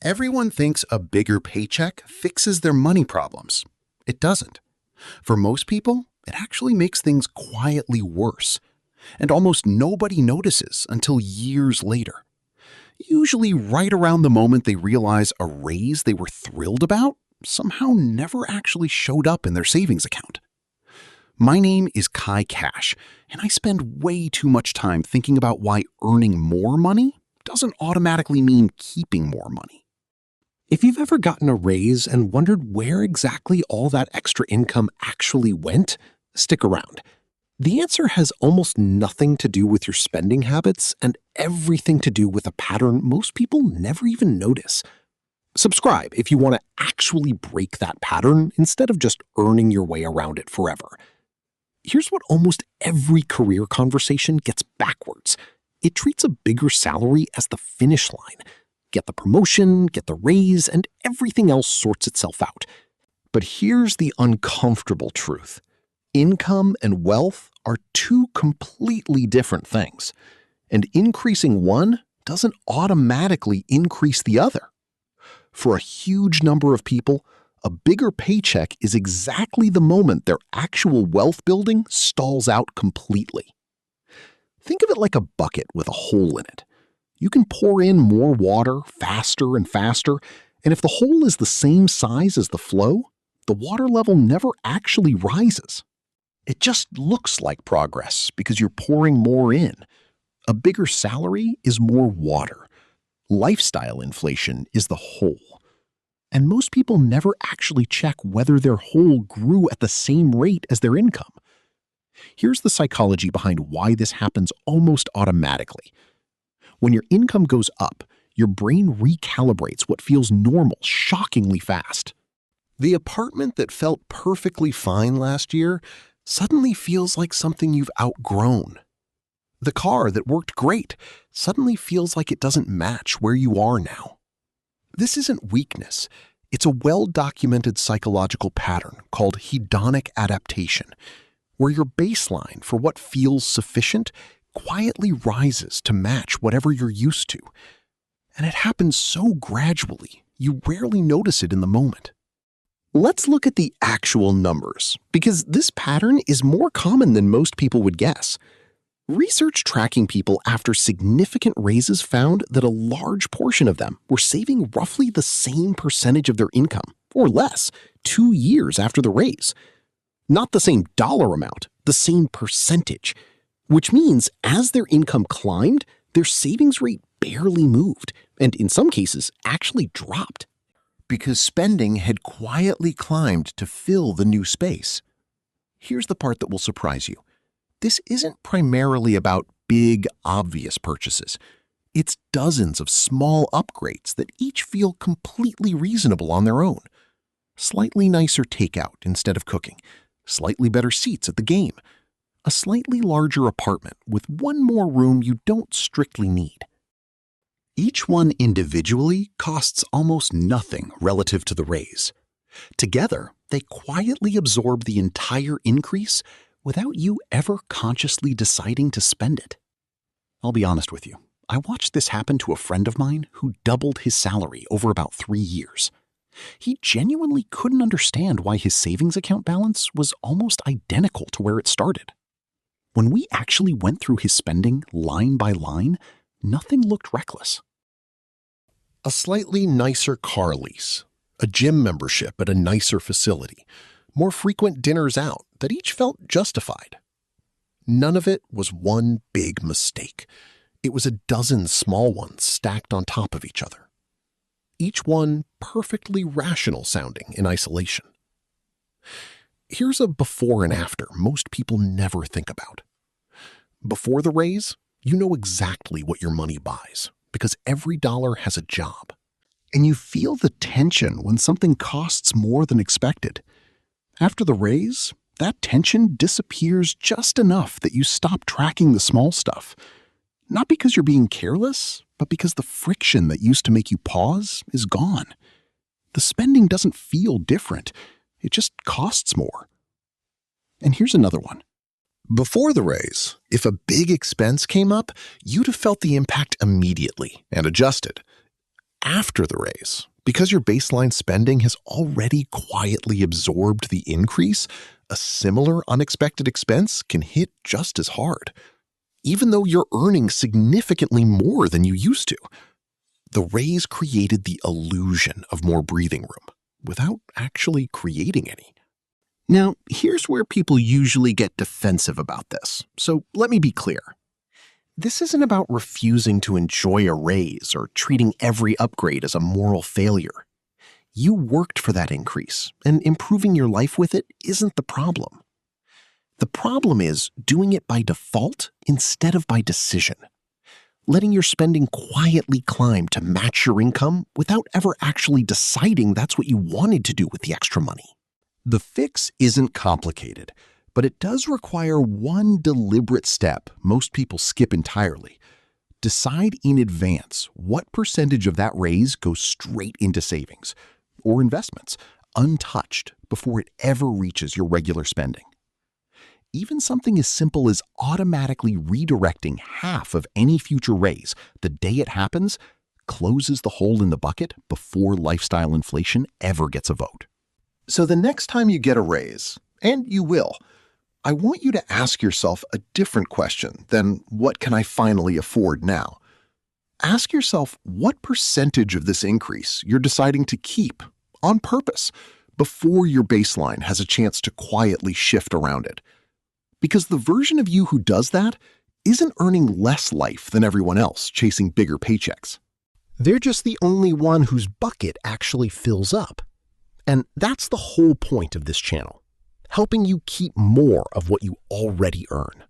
Everyone thinks a bigger paycheck fixes their money problems. It doesn't. For most people, it actually makes things quietly worse. And almost nobody notices until years later. Usually right around the moment they realize a raise they were thrilled about somehow never actually showed up in their savings account. My name is Kai Cash, and I spend way too much time thinking about why earning more money doesn't automatically mean keeping more money. If you've ever gotten a raise and wondered where exactly all that extra income actually went, stick around. The answer has almost nothing to do with your spending habits and everything to do with a pattern most people never even notice. Subscribe if you want to actually break that pattern instead of just earning your way around it forever. Here's what almost every career conversation gets backwards. It treats a bigger salary as the finish line. Get the promotion, get the raise, and everything else sorts itself out. But here's the uncomfortable truth. Income and wealth are two completely different things, and increasing one doesn't automatically increase the other. For a huge number of people, a bigger paycheck is exactly the moment their actual wealth building stalls out completely. Think of it like a bucket with a hole in it. You can pour in more water faster and faster, and if the hole is the same size as the flow, the water level never actually rises. It just looks like progress because you're pouring more in. A bigger salary is more water. Lifestyle inflation is the hole. And most people never actually check whether their hole grew at the same rate as their income. Here's the psychology behind why this happens almost automatically. When your income goes up, your brain recalibrates what feels normal shockingly fast. The apartment that felt perfectly fine last year suddenly feels like something you've outgrown. The car that worked great suddenly feels like it doesn't match where you are now. This isn't weakness. It's a well-documented psychological pattern called hedonic adaptation, where your baseline for what feels sufficient quietly rises to match whatever you're used to. And it happens so gradually, you rarely notice it in the moment. Let's look at the actual numbers, because this pattern is more common than most people would guess. Research tracking people after significant raises found that a large portion of them were saving roughly the same percentage of their income, or less, 2 years after the raise. Not the same dollar amount, the same percentage. Which means as their income climbed, their savings rate barely moved, and in some cases actually dropped. Because spending had quietly climbed to fill the new space. Here's the part that will surprise you. This isn't primarily about big, obvious purchases. It's dozens of small upgrades that each feel completely reasonable on their own. Slightly nicer takeout instead of cooking, slightly better seats at the game, a slightly larger apartment with one more room you don't strictly need. Each one individually costs almost nothing relative to the raise. Together, they quietly absorb the entire increase without you ever consciously deciding to spend it. I'll be honest with you. I watched this happen to a friend of mine who doubled his salary over about 3 years. He genuinely couldn't understand why his savings account balance was almost identical to where it started. When we actually went through his spending line by line, nothing looked reckless. A slightly nicer car lease, a gym membership at a nicer facility, more frequent dinners out that each felt justified. None of it was one big mistake. It was a dozen small ones stacked on top of each other. Each one perfectly rational sounding in isolation. Here's a before and after most people never think about. Before the raise, you know exactly what your money buys because every dollar has a job. And you feel the tension when something costs more than expected. After the raise, that tension disappears just enough that you stop tracking the small stuff. Not because you're being careless, but because the friction that used to make you pause is gone. The spending doesn't feel different. It just costs more. And here's another one. Before the raise, if a big expense came up, you'd have felt the impact immediately and adjusted. after the raise, because your baseline spending has already quietly absorbed the increase, a similar unexpected expense can hit just as hard, even though you're earning significantly more than you used to. The raise created the illusion of more breathing room without actually creating any. Now, here's where people usually get defensive about this, so let me be clear. This isn't about refusing to enjoy a raise or treating every upgrade as a moral failure. You worked for that increase, and improving your life with it isn't the problem. The problem is doing it by default instead of by decision. Letting your spending quietly climb to match your income without ever actually deciding that's what you wanted to do with the extra money. The fix isn't complicated, but it does require one deliberate step most people skip entirely. Decide in advance what percentage of that raise goes straight into savings or investments, untouched before it ever reaches your regular spending. Even something as simple as automatically redirecting half of any future raise the day it happens closes the hole in the bucket before lifestyle inflation ever gets a vote. So the next time you get a raise, and you will, I want you to ask yourself a different question than what can I finally afford now? Ask yourself what percentage of this increase you're deciding to keep on purpose before your baseline has a chance to quietly shift around it. Because the version of you who does that isn't earning less life than everyone else chasing bigger paychecks. They're just the only one whose bucket actually fills up. And that's the whole point of this channel, helping you keep more of what you already earn.